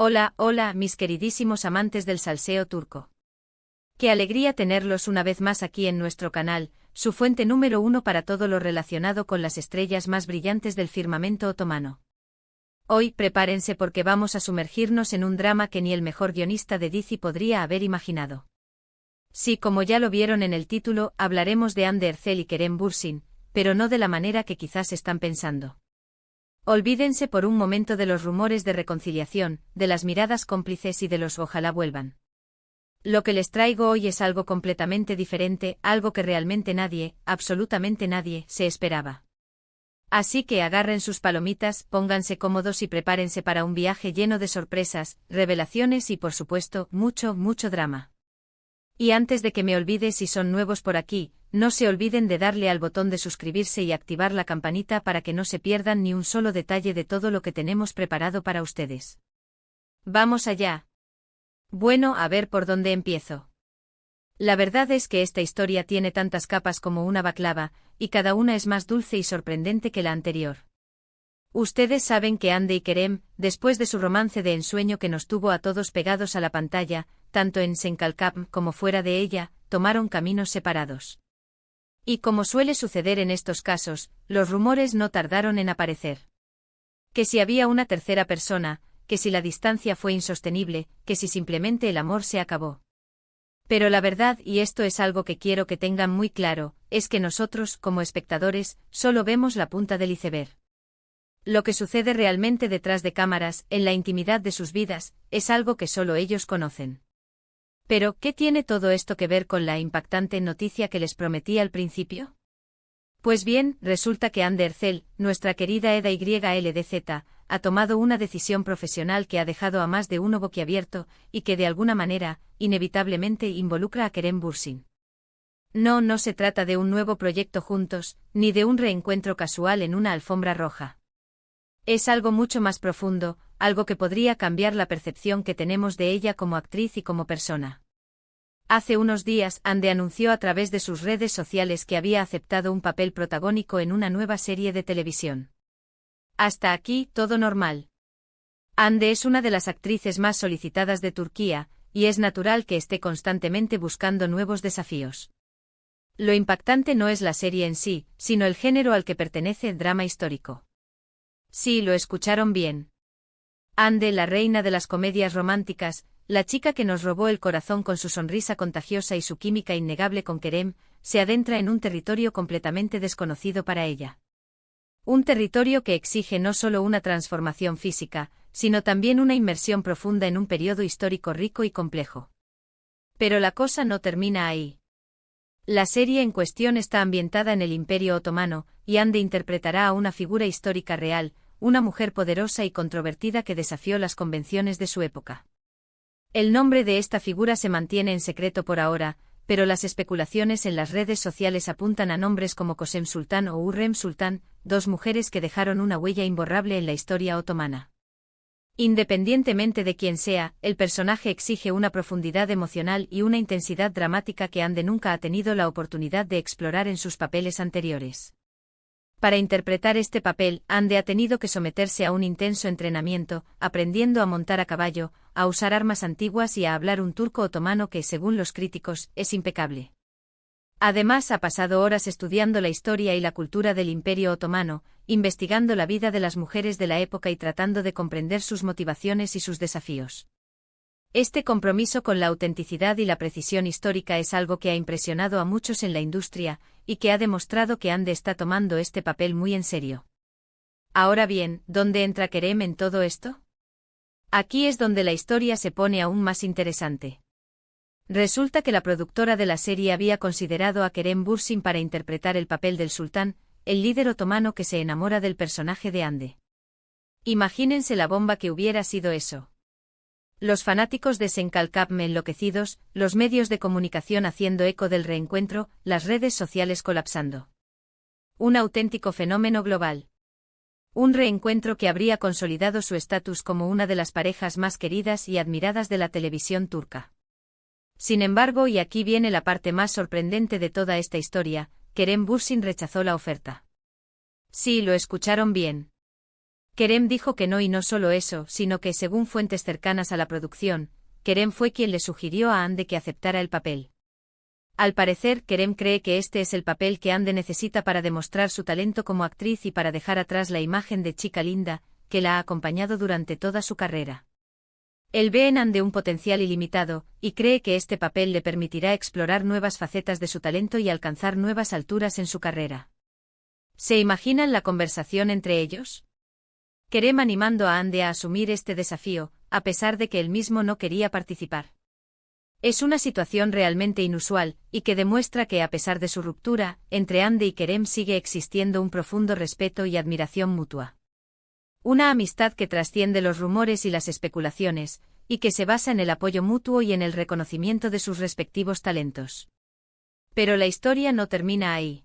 Hola, hola, mis queridísimos amantes del salseo turco. Qué alegría tenerlos una vez más aquí en nuestro canal, su fuente número uno para todo lo relacionado con las estrellas más brillantes del firmamento otomano. Hoy prepárense porque vamos a sumergirnos en un drama que ni el mejor guionista de Dizi podría haber imaginado. Sí, como ya lo vieron en el título, hablaremos de Hande Erçel y Kerem Bürsin, pero no de la manera que quizás están pensando. Olvídense por un momento de los rumores de reconciliación, de las miradas cómplices y de los ojalá vuelvan. Lo que les traigo hoy es algo completamente diferente, algo que realmente nadie, absolutamente nadie, se esperaba. Así que agarren sus palomitas, pónganse cómodos y prepárense para un viaje lleno de sorpresas, revelaciones y por supuesto, mucho, mucho drama. Y antes de que me olvide, si son nuevos por aquí, no se olviden de darle al botón de suscribirse y activar la campanita para que no se pierdan ni un solo detalle de todo lo que tenemos preparado para ustedes. ¡Vamos allá! Bueno, a ver por dónde empiezo. La verdad es que esta historia tiene tantas capas como una baklava, y cada una es más dulce y sorprendente que la anterior. Ustedes saben que Hande y Kerem, después de su romance de ensueño que nos tuvo a todos pegados a la pantalla, tanto en Senkalkap como fuera de ella, tomaron caminos separados. Y como suele suceder en estos casos, los rumores no tardaron en aparecer. Que si había una tercera persona, que si la distancia fue insostenible, que si simplemente el amor se acabó. Pero la verdad, y esto es algo que quiero que tengan muy claro, es que nosotros, como espectadores, solo vemos la punta del iceberg. Lo que sucede realmente detrás de cámaras, en la intimidad de sus vidas, es algo que solo ellos conocen. Pero, ¿qué tiene todo esto que ver con la impactante noticia que les prometí al principio? Pues bien, resulta que Hande Erçel, nuestra querida Eda YLDZ, ha tomado una decisión profesional que ha dejado a más de uno boquiabierto, y que de alguna manera, inevitablemente involucra a Kerem Bürsin. No se trata de un nuevo proyecto juntos, ni de un reencuentro casual en una alfombra roja. Es algo mucho más profundo, algo que podría cambiar la percepción que tenemos de ella como actriz y como persona. Hace unos días, Hande anunció a través de sus redes sociales que había aceptado un papel protagónico en una nueva serie de televisión. Hasta aquí, todo normal. Hande es una de las actrices más solicitadas de Turquía, y es natural que esté constantemente buscando nuevos desafíos. Lo impactante no es la serie en sí, sino el género al que pertenece el drama histórico. Sí, lo escucharon bien. Hande, la reina de las comedias románticas, la chica que nos robó el corazón con su sonrisa contagiosa y su química innegable con Kerem, se adentra en un territorio completamente desconocido para ella. Un territorio que exige no solo una transformación física, sino también una inmersión profunda en un periodo histórico rico y complejo. Pero la cosa no termina ahí. La serie en cuestión está ambientada en el Imperio Otomano, y Hande interpretará a una figura histórica real, una mujer poderosa y controvertida que desafió las convenciones de su época. El nombre de esta figura se mantiene en secreto por ahora, pero las especulaciones en las redes sociales apuntan a nombres como Kösem Sultan o Hürrem Sultan, dos mujeres que dejaron una huella imborrable en la historia otomana. Independientemente de quién sea, el personaje exige una profundidad emocional y una intensidad dramática que Hande nunca ha tenido la oportunidad de explorar en sus papeles anteriores. Para interpretar este papel, Hande ha tenido que someterse a un intenso entrenamiento, aprendiendo a montar a caballo, a usar armas antiguas y a hablar un turco otomano que, según los críticos, es impecable. Además, ha pasado horas estudiando la historia y la cultura del Imperio Otomano, investigando la vida de las mujeres de la época y tratando de comprender sus motivaciones y sus desafíos. Este compromiso con la autenticidad y la precisión histórica es algo que ha impresionado a muchos en la industria, y que ha demostrado que Hande está tomando este papel muy en serio. Ahora bien, ¿dónde entra Kerem en todo esto? Aquí es donde la historia se pone aún más interesante. Resulta que la productora de la serie había considerado a Kerem Bürsin para interpretar el papel del sultán, el líder otomano que se enamora del personaje de Hande. Imagínense la bomba que hubiera sido eso. Los fanáticos de Senkalkap enloquecidos, los medios de comunicación haciendo eco del reencuentro, las redes sociales colapsando. Un auténtico fenómeno global. Un reencuentro que habría consolidado su estatus como una de las parejas más queridas y admiradas de la televisión turca. Sin embargo, y aquí viene la parte más sorprendente de toda esta historia, Kerem Bürsin rechazó la oferta. Sí, lo escucharon bien. Kerem dijo que no, y no solo eso, sino que, según fuentes cercanas a la producción, Kerem fue quien le sugirió a Hande que aceptara el papel. Al parecer, Kerem cree que este es el papel que Hande necesita para demostrar su talento como actriz y para dejar atrás la imagen de chica linda, que la ha acompañado durante toda su carrera. Él ve en Hande un potencial ilimitado, y cree que este papel le permitirá explorar nuevas facetas de su talento y alcanzar nuevas alturas en su carrera. ¿Se imaginan la conversación entre ellos? Kerem animando a Hande a asumir este desafío, a pesar de que él mismo no quería participar. Es una situación realmente inusual, y que demuestra que a pesar de su ruptura, entre Hande y Kerem sigue existiendo un profundo respeto y admiración mutua. Una amistad que trasciende los rumores y las especulaciones, y que se basa en el apoyo mutuo y en el reconocimiento de sus respectivos talentos. Pero la historia no termina ahí.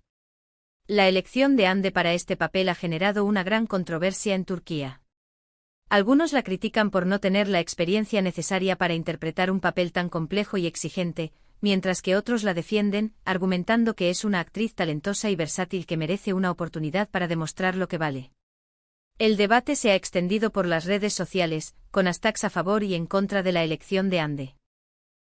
La elección de Hande para este papel ha generado una gran controversia en Turquía. Algunos la critican por no tener la experiencia necesaria para interpretar un papel tan complejo y exigente, mientras que otros la defienden, argumentando que es una actriz talentosa y versátil que merece una oportunidad para demostrar lo que vale. El debate se ha extendido por las redes sociales, con hashtags a favor y en contra de la elección de Hande.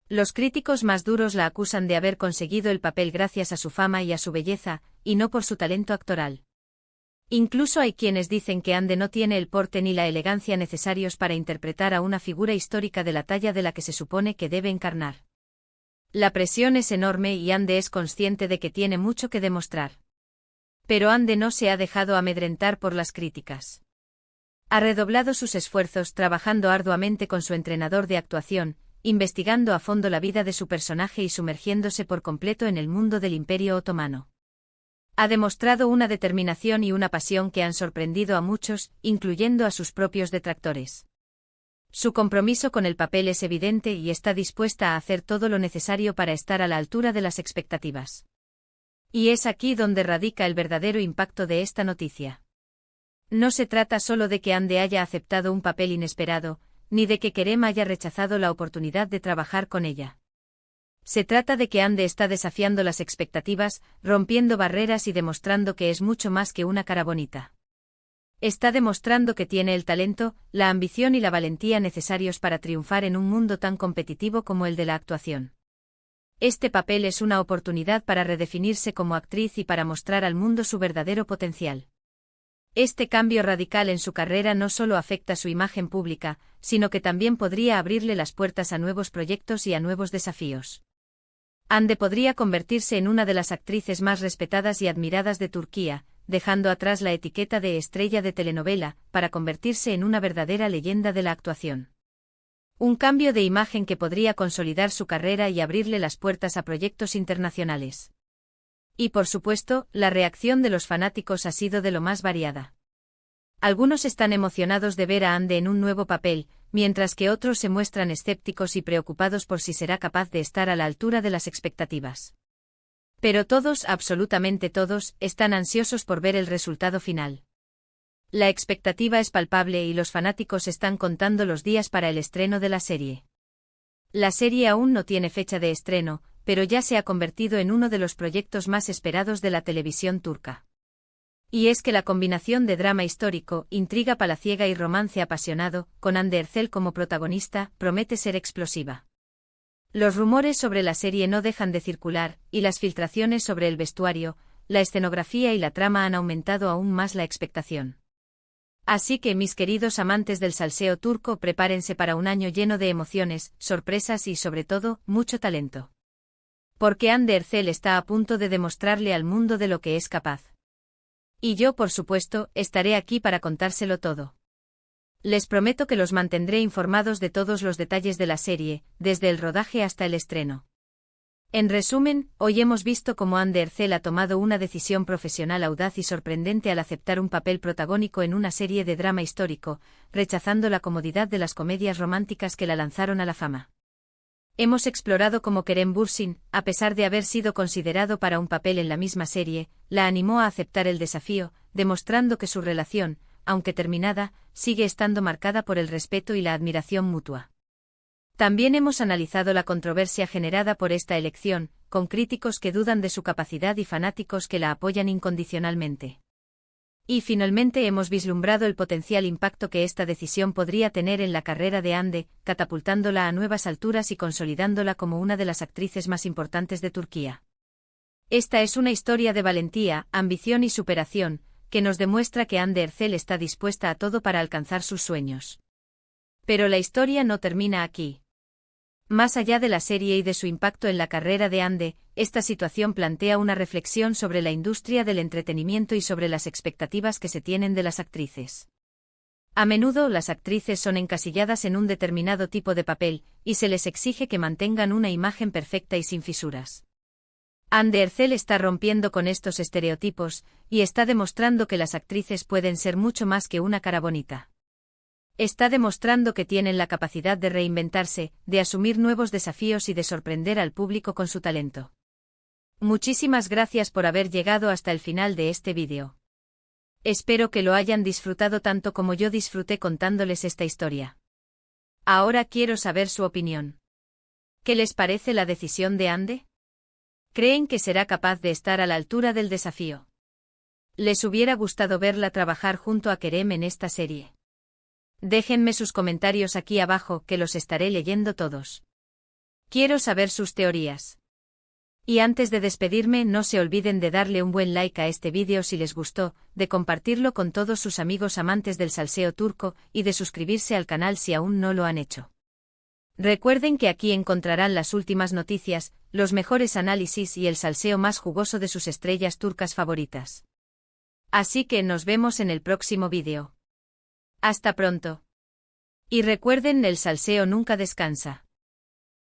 Los críticos más duros la acusan de haber conseguido el papel gracias a su fama y a su belleza, y no por su talento actoral. Incluso hay quienes dicen que Hande no tiene el porte ni la elegancia necesarios para interpretar a una figura histórica de la talla de la que se supone que debe encarnar. La presión es enorme y Hande es consciente de que tiene mucho que demostrar. Pero Hande no se ha dejado amedrentar por las críticas. Ha redoblado sus esfuerzos trabajando arduamente con su entrenador de actuación, investigando a fondo la vida de su personaje y sumergiéndose por completo en el mundo del Imperio Otomano. Ha demostrado una determinación y una pasión que han sorprendido a muchos, incluyendo a sus propios detractores. Su compromiso con el papel es evidente y está dispuesta a hacer todo lo necesario para estar a la altura de las expectativas. Y es aquí donde radica el verdadero impacto de esta noticia. No se trata solo de que Hande haya aceptado un papel inesperado, ni de que Kerem haya rechazado la oportunidad de trabajar con ella. Se trata de que Hande está desafiando las expectativas, rompiendo barreras y demostrando que es mucho más que una cara bonita. Está demostrando que tiene el talento, la ambición y la valentía necesarios para triunfar en un mundo tan competitivo como el de la actuación. Este papel es una oportunidad para redefinirse como actriz y para mostrar al mundo su verdadero potencial. Este cambio radical en su carrera no solo afecta su imagen pública, sino que también podría abrirle las puertas a nuevos proyectos y a nuevos desafíos. Hande podría convertirse en una de las actrices más respetadas y admiradas de Turquía, dejando atrás la etiqueta de estrella de telenovela, para convertirse en una verdadera leyenda de la actuación. Un cambio de imagen que podría consolidar su carrera y abrirle las puertas a proyectos internacionales. Y por supuesto, la reacción de los fanáticos ha sido de lo más variada. Algunos están emocionados de ver a Hande en un nuevo papel, mientras que otros se muestran escépticos y preocupados por si será capaz de estar a la altura de las expectativas. Pero todos, absolutamente todos, están ansiosos por ver el resultado final. La expectativa es palpable y los fanáticos están contando los días para el estreno de la serie. La serie aún no tiene fecha de estreno, pero ya se ha convertido en uno de los proyectos más esperados de la televisión turca. Y es que la combinación de drama histórico, intriga palaciega y romance apasionado, con Hande Erçel como protagonista, promete ser explosiva. Los rumores sobre la serie no dejan de circular, y las filtraciones sobre el vestuario, la escenografía y la trama han aumentado aún más la expectación. Así que, mis queridos amantes del salseo turco, prepárense para un año lleno de emociones, sorpresas y, sobre todo, mucho talento. Porque Hande Erçel está a punto de demostrarle al mundo de lo que es capaz. Y yo, por supuesto, estaré aquí para contárselo todo. Les prometo que los mantendré informados de todos los detalles de la serie, desde el rodaje hasta el estreno. En resumen, hoy hemos visto cómo Hande Erçel ha tomado una decisión profesional audaz y sorprendente al aceptar un papel protagónico en una serie de drama histórico, rechazando la comodidad de las comedias románticas que la lanzaron a la fama. Hemos explorado cómo Kerem Bürsin, a pesar de haber sido considerado para un papel en la misma serie, la animó a aceptar el desafío, demostrando que su relación, aunque terminada, sigue estando marcada por el respeto y la admiración mutua. También hemos analizado la controversia generada por esta elección, con críticos que dudan de su capacidad y fanáticos que la apoyan incondicionalmente. Y finalmente hemos vislumbrado el potencial impacto que esta decisión podría tener en la carrera de Hande, catapultándola a nuevas alturas y consolidándola como una de las actrices más importantes de Turquía. Esta es una historia de valentía, ambición y superación, que nos demuestra que Hande Erçel está dispuesta a todo para alcanzar sus sueños. Pero la historia no termina aquí. Más allá de la serie y de su impacto en la carrera de Hande, esta situación plantea una reflexión sobre la industria del entretenimiento y sobre las expectativas que se tienen de las actrices. A menudo las actrices son encasilladas en un determinado tipo de papel, y se les exige que mantengan una imagen perfecta y sin fisuras. Hande Erçel está rompiendo con estos estereotipos, y está demostrando que las actrices pueden ser mucho más que una cara bonita. Está demostrando que tienen la capacidad de reinventarse, de asumir nuevos desafíos y de sorprender al público con su talento. Muchísimas gracias por haber llegado hasta el final de este vídeo. Espero que lo hayan disfrutado tanto como yo disfruté contándoles esta historia. Ahora quiero saber su opinión. ¿Qué les parece la decisión de Hande? ¿Creen que será capaz de estar a la altura del desafío? ¿Les hubiera gustado verla trabajar junto a Kerem en esta serie? Déjenme sus comentarios aquí abajo, que los estaré leyendo todos. Quiero saber sus teorías. Y antes de despedirme, no se olviden de darle un buen like a este vídeo si les gustó, de compartirlo con todos sus amigos amantes del salseo turco, y de suscribirse al canal si aún no lo han hecho. Recuerden que aquí encontrarán las últimas noticias, los mejores análisis y el salseo más jugoso de sus estrellas turcas favoritas. Así que nos vemos en el próximo vídeo. Hasta pronto. Y recuerden, el salseo nunca descansa.